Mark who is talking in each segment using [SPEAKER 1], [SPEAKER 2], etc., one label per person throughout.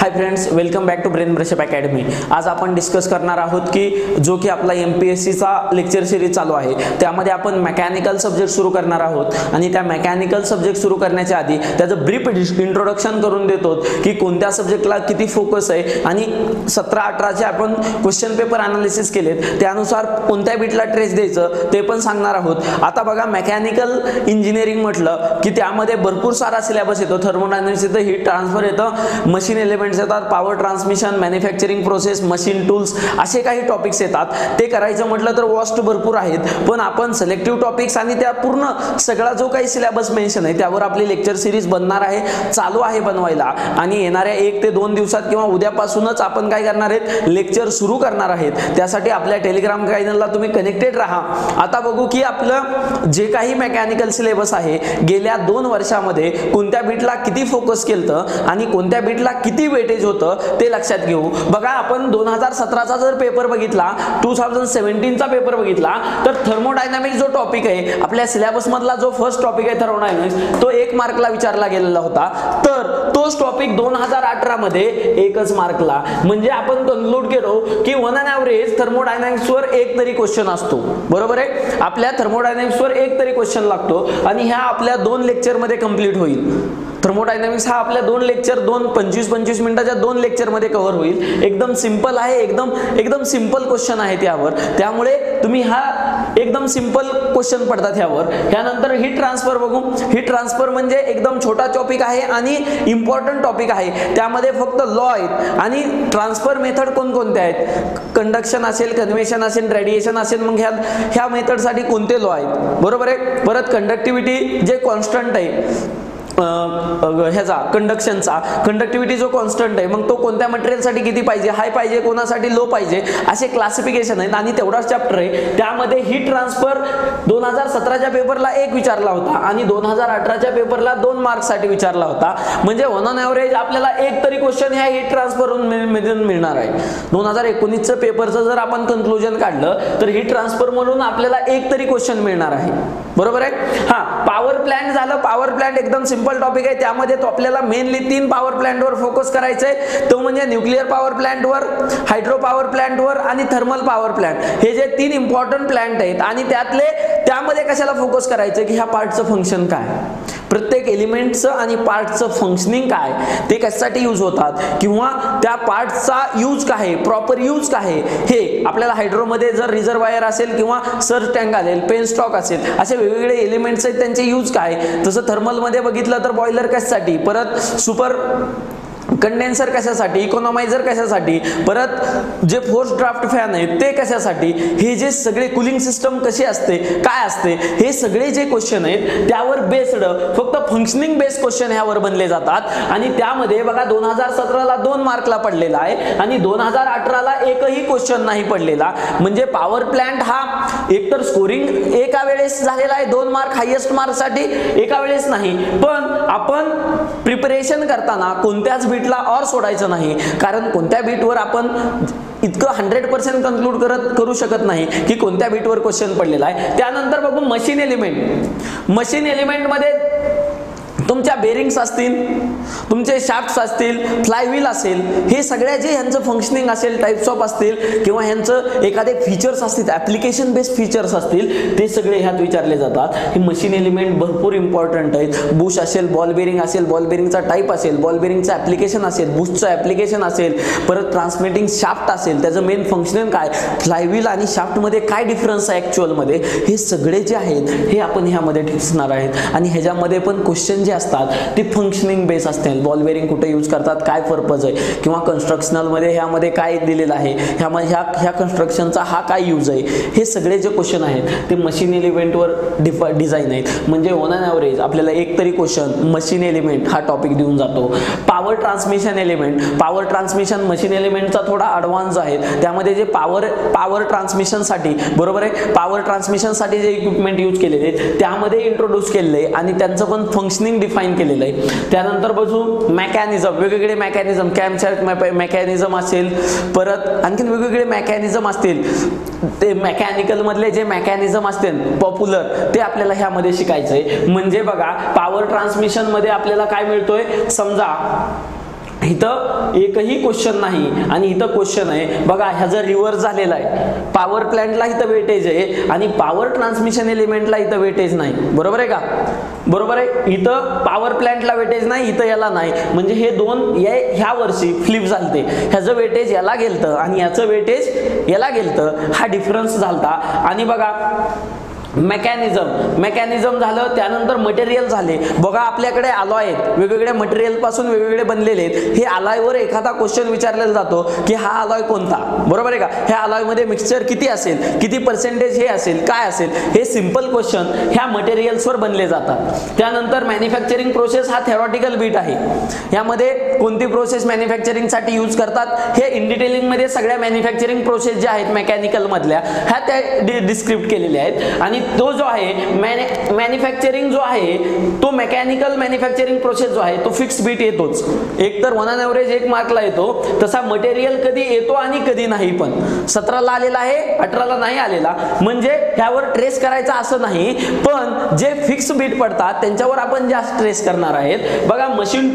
[SPEAKER 1] High friends, welcome back to Brain Brushup Academy. आज आपण discuss करणार आहोत की जो की आपला MPSC चा लेक्चर सिरीज चालू आहे त्यामध्ये आपण मेकॅनिकल सब्जेक्ट सुरू करणार आहोत आणि त्या मेकॅनिकल सब्जेक्ट सुरू करण्याच्या आधी त्याचं ब्रीफ इंट्रोडक्शन करून देतो की कोणत्या सब्जेक्टला किती फोकस आहे आणि 17-18 चे आपण क्वेश्चन पेपर एनालिसिस केलेत त्यानुसार कोणत्या बिटला ट्रेस द्यायचं ते पण सांगणार आहोत। आता बघा, मेकॅनिकल इंजिनिअरिंग म्हटलं की त्यामध्ये भरपूर सारा सिलेबस येतो। थर्मोडायनामिक्स येतं, हीट ट्रान्सफर येतं, मशीन एलिमेंट्स येतात, power transmission, manufacturing process, machine tools, असे काही टॉपिक्स येतात। ते करायचं म्हटलं तर वॉस्ट भरपूर आहेत, पण आपण सिलेक्टिव्ह टॉपिक्स आणि त्या पूर्ण सगळा जो काही सिलेबस मेन्शन आहे त्यावर आपली लेक्चर सिरीज बनणार आहे, चालू आहे बनवायला। आणि येणाऱ्या 1 ते 2 दिवसात किंवा उद्यापासूनच आपण काय करणार आहेत, लेक्चर सुरू करणार आहेत। त्यासाठी आपल्या टेलिग्राम चॅनलला तुम्ही कनेक्टेड राहा। आता बघू की आपलं जे काही मेकॅनिकल सिलेबस आहे गेल्या 2 वर्षामध्ये कोणत्या बिटला किती फोकस केलं आणि कोणत्या बिटला किती वेटेज होतं ते लक्षात घेऊ। बघा, आपण 2017 चा जर पेपर बघितला, 2017 चा पेपर बघितला तर थर्मोडायनामिक्स जो टॉपिक आहे आपल्या सिलेबस मधला जो फर्स्ट टॉपिक आहे थर्मोडायनामिक्स, तो 1 मार्कला विचारला गेलेला होता। तर तोच टॉपिक 2018 मध्ये 1च मार्कला, म्हणजे आपण कन्क्लूड केलो की ऑन एन एव्हरेज थर्मोडायनामिक्स वर 1 तरी क्वेश्चन असतो। बरोबर आहे, आपल्या थर्मोडायनामिक्स वर 1 तरी क्वेश्चन लागतो आणि ह्या आपल्या 2 लेक्चर मध्ये कंप्लीट होईल। थर्मोडायनामिक्स हा आपल्या 2 लेक्चर 25-25 मिनिटाच्या 2 लेक्चर मध्ये कव्हर होईल। एकदम सिंपल आहे, एकदम सिंपल क्वेश्चन आहे त्यावर, त्यामुळे तुम्ही हा एकदम सिंपल क्वेश्चन पडतात ह्यावर। त्यानंतर हीट ट्रान्सफर बघू। हीट ट्रान्सफर म्हणजे एकदम छोटा टॉपिक आहे आणि इम्पॉर्टंट टॉपिक आहे। त्यामध्ये फक्त लॉ आहेत आणि ट्रान्सफर मेथड कोणकोणते आहेत, कंडक्शन असेल, कन्व्हेक्शन असेल, रेडिएशन असेल, मग ह्या मेथडसाठी कोणते लॉ आहेत। बरोबर आहे। परत कंडक्टिव्हिटी जे कॉन्स्टंट आहे ह्याचा कंडक्टिव्हिटी जो कॉन्स्टंट आहे, मग तो कोणत्या मटेरियलसाठी किती पाहिजे, हाय पाहिजे, कोणासाठी लो पाहिजे, असे क्लासिफिकेशन आहेत। आणि तेवढाच चॅप्टर आहे त्यामध्ये हीट ट्रान्सफर 2017 च्या पेपरला 1 विचारला होता आणि 2018 च्या पेपरला 2 मार्क्स साठी विचारला होता। म्हणजे ऑन एन एव्हरेज आपल्याला 1 तरी क्वेश्चन ह्या हीट ट्रान्सफर मधून मिळणार आहे। 2019 च्या पेपरचं जर आपण कन्क्लुजन काढलं तर हीट ट्रान्सफर म्हणून आपल्याला 1 तरी क्वेश्चन मिळणार आहे। बरोबर आहे। हा, पॉवर प्लांट झालं। पॉवर प्लांट एकदम सिंपल टॉपिक आहे, त्यामध्ये तो आपल्याला मेनली 3 पॉवर प्लांट वर फोकस करायचा आहे। तो म्हणजे न्यूक्लिअर पॉवर प्लांट वर, हायड्रो पॉवर प्लांट वर आणि थर्मल पॉवर प्लांट। हे जे 3 इम्पॉर्टंट प्लांट आहेत आणि त्यामध्ये कशाला फोकस करायचं की ह्या पार्टचं फंक्शन काय, प्रत्येक एलिमेंटचं आणि पार्टचं फंक्शनिंग काय, ते कशासाठी यूज होतात किंवा त्या पार्टचा यूज काय, प्रॉपर यूज काय, हे आपल्याला हायड्रोमध्ये जर रिझर्वायर असेल किंवा सर्ज टँक असेल, पेन स्टॉक असेल, असे वेगवेगळे एलिमेंट्स आहेत, त्यांचे यूज काय। तसं थर्मल मध्ये बघितलं तर बॉयलर कशासाठी, परत सुपर कंडेन्सर कशासाठी, इकॉनॉमायझर कशासाठी, परत जे फोर्स ड्राफ्ट फॅन आहेत ते कशासाठी, हे जे सगळे कूलिंग सिस्टम कशी असते, काय असते, हे सगळे जे क्वेश्चन आहेत त्यावर बेस्ड फक्त फंक्शनिंग बेस्ड क्वेश्चन ह्यावर बनले जातात। आणि त्यामध्ये बघा 2017 ला 2 मार्कला पडलेला आहे आणि 2018 ला 1ही क्वेश्चन नाही पडलेला। म्हणजे पॉवर प्लांट हा एकतर स्कोरिंग एका वेळेस झालेला आहे 2 मार्क हायेस्ट मार्क साठी, एका वेळेस नाही, पण आपण प्रिपरेशन करताना कोणत्याच बीटला और सोडायचं नाही, कारण कोणत्या बीटवर आपण इतकं 100% कन्क्लूड करू शकत नाही की कोणत्या बीटवर क्वेश्चन पडलेला आहे। त्यानंतर बघू मशीन एलिमेंट। मशीन एलिमेंट मध्ये तुमच्या बेरिंग्स असतील, तुमचे शाफ्ट्स असतील, फ्लायव्हील असेल, हे सगळ्या जे ह्यांचं फंक्शनिंग असेल, टाइप्स ऑफ असतील किंवा ह्यांचं एखादे फीचर्स असतील, ऍप्लिकेशन बेस्ड फीचर्स असतील, ते सगळे ह्यात विचारले जातात। हे मशीन एलिमेंट भरपूर इम्पॉर्टंट आहेत। बुश असेल, बॉल बेरिंग असेल, बॉल बेरिंगचा टाइप असेल, बॉल बेरिंगचं ऍप्लिकेशन असेल, बुशचं ऍप्लिकेशन असेल, परत ट्रान्समिटिंग शाफ्ट असेल, त्याचं मेन फंक्शन काय, फ्लायव्हील आणि शाफ्ट मध्ये काय डिफरन्स आहे ऍक्च्युअल मध्ये, हे सगळे जे आहेत हे आपण ह्यामध्ये दिसणार आहेत। आणि ह्याच्यामध्ये पण क्वेश्चन असतात ते फंक्शनिंग बेस असतील, बॉल बेरिंग कुठे यूज करतात, काय पर्पज आहे, किंवा कन्स्ट्रक्शनल मध्ये ह्यामध्ये काय दिलेलं आहे, ह्या कन्स्ट्रक्शनचा हा काय यूज आहे, हे सगळे जे क्वेश्चन आहेत ते मशीन एलिमेंट वर डिझाइन आहेत। म्हणजे ऑन एन एव्हरेज आपल्याला 1 तरी क्वेश्चन मशीन एलिमेंट हा टॉपिक देऊन जातो। Power transmission element, power transmission machine एलिमेंटचा थोडा ॲडव्हान्स आहे। त्यामध्ये जे पॉवर ट्रान्समिशन साठी, बरोबर आहे, पॉवर ट्रान्समिशन साठी जे इक्विपमेंट यूज केलेले त्यामध्ये इंट्रोड्यूस केलेले आणि त्यांचं पण फंक्शनिंग डिफाइन केलेलं आहे। त्यानंतर बघू मेकॅनिझम, वेगवेगळे मेकॅनिझम, कॅमशाफ्ट मेकॅनिझम असेल, परत आणखीन वेगवेगळे मेकॅनिझम असतील, ते मेकॅनिकल मधले जे मेकॅनिझम असतील पॉप्युलर, ते आपल्याला ह्यामध्ये शिकायचंय। म्हणजे बघा, पॉवर ट्रान्समिशन मध्ये आपल्याला काय मिळतोय, समजा इथं एकही क्वेश्चन नाही आणि इथं क्वेश्चन आहे बघा, ह्याचं रिव्हर्स झालेलं आहे. पॉवर प्लांटला इथं वेटेज आहे आणि पॉवर ट्रान्समिशन एलिमेंटला इथं वेटेज नाही. बरोबर आहे का? बरोबर आहे. इथं पॉवर प्लांटला वेटेज नाही, इथं याला नाही. म्हणजे हे दोन ह्या वर्षी फ्लिप झालते. ह्याचं वेटेज याला गेलतं आणि याचं वेटेज याला गेलतं. हा डिफरन्स झालता. आणि बघा मेकॅनिझम झालं, त्यानंतर मटेरियल झाले. बघा आपल्याकडे अलॉय आहेत, वेगवेगळ्या मटेरियल पासून वेगवेगळे बनलेले आहेत. हे अलॉयवर एखादा क्वेश्चन विचारलेला जातो की हा अलॉय कोणता. बरोबर आहे का? ह्या अलॉय मध्ये मिक्सचर किती असेल, किती पर्सेंटेज हे असेल, काय असेल, हे सिंपल क्वेश्चन ह्या मटेरियल्सवर बनले जातात. त्यानंतर मॅन्युफॅक्चरिंग प्रोसेस हा थेरॉटिकल बीट आहे. यामध्ये कोणती प्रोसेस मॅन्युफॅक्चरिंगसाठी यूज करतात हे इन डिटेलिंग मध्ये सगळ्या मॅन्युफॅक्चरिंग प्रोसेस ज्या आहेत मेकॅनिकल मधल्या ह्या त्या डिस्क्रिप्ट केलेल्या आहेत. आणि तो जो आहे मॅन्युफॅक्चरिंग जो आहे तो मेकॅनिकल मॅन्युफॅक्चरिंग प्रोसेस जो आहे तो फिक्स बीट येतोच. एक तर 1 ऑन एव्हरेज 1 मार्कला येतो. तसा मटेरियल कधी येतो आणि कधी नाही. पण 17ला आलेला आहे, 18ला नाही आलेला. म्हणजे ह्यावर ट्रेस करायचा असं नाही, पण जे फिक्स बीट पडतात त्यांच्यावर आपण जास्त ट्रेस करणार आहेत. बघा मशीन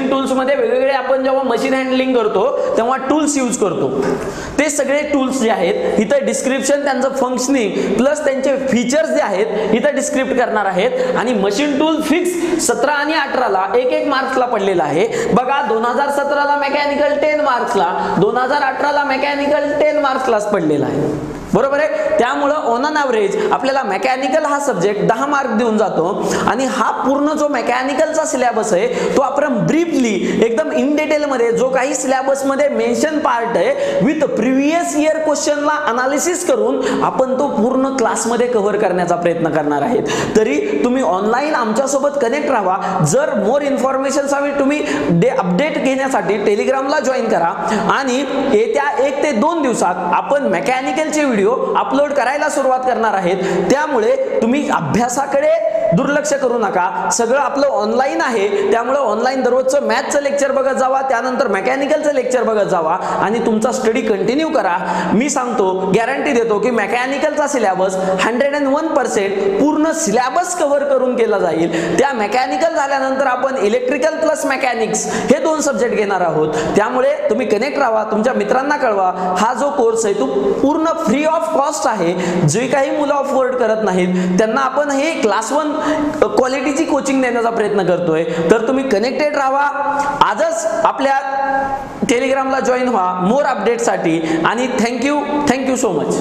[SPEAKER 1] टूल्स मध्ये वेगवेगळे आपण जेव्हा मशीन हँडलिंग करतो तेव्हा टूल्स यूज करतो. ते सगळे टूल्स जे आहेत इथं डिस्क्रिप्शन, त्यांचं फंक्शनिंग प्लस त्यांचे फीचर्स जे आहेत इथं डिस्क्रिप्ट करणार आहेत. आणि मशीन टूल फिक्स 17 आणि 18ला 1-1 मार्क्सला पडलेला आहे. बघा 2017ला मेकॅनिकल 10 मार्क्सला, 2018ला मेकॅनिकल 10 मार्क्सलाच पडलेला आहे. बरोबर आहे. त्यामुळं ऑन अन ॲव्हरेज आपल्याला मेकॅनिकल हा सब्जेक्ट 10 मार्क देऊन जातो. आणि हा पूर्ण जो मेकॅनिकलचा सिलेबस आहे तो आपण ब्रीफली एकदम इन डिटेल मध्ये जो काही सिलेबस मध्ये मेन्शन पार्ट आहे विथ प्रिव्हियस इयर क्वेश्चनला अनालिसिस करून आपण तो पूर्ण क्लासमध्ये कव्हर करण्याचा प्रयत्न करणार आहेत. तरी तुम्ही ऑनलाईन आमच्यासोबत कनेक्ट राहा. जर मोर इन्फॉर्मेशन हवी तुम्ही अपडेट घेण्यासाठी टेलिग्रामला जॉईन करा. आणि येत्या 1 ते 2 दिवसात आपण मेकॅनिकलचे व्हिडिओ अपलोड करायला सुरुवात करणार आहेत. त्यामुळे तुम्ही अभ्यासाकडे दुर्लक्ष करू नका. सगळं आपलं ऑनलाईन आहे. त्यामुळे ऑनलाईन दररोजचं मॅथचं लेक्चर बघत जावा, त्यानंतर मेकॅनिकलचं लेक्चर बघत जावा आणि तुमचा स्टडी कंटिन्यू करा. मी सांगतो, गॅरंटी देतो की मेकॅनिकलचा सिलेबस 101% पूर्ण सिलेबस कव्हर करून केला जाईल. त्या मेकॅनिकल झाल्यानंतर आपण इलेक्ट्रिकल प्लस मेकॅनिक्स हे 2 सब्जेक्ट घेणार आहोत. त्यामुळे तुम्ही कनेक्ट राहा, तुमच्या मित्रांना कळवा. हा जो कोर्स आहे तो पूर्ण फ्री ऑफ कॉस्ट आहे. जे काही मुलं अफोर्ड करत नाहीत त्यांना आपण हे क्लास 1 क्वालिटीची कोचिंग देण्याचा प्रयत्न करतोय. तर तुम्ही कनेक्टेड राहा. आजच आपल्या टेलिग्रामला जॉईन व्हा मोर अपडेटसाठी. आणि थँक्यू सो मच.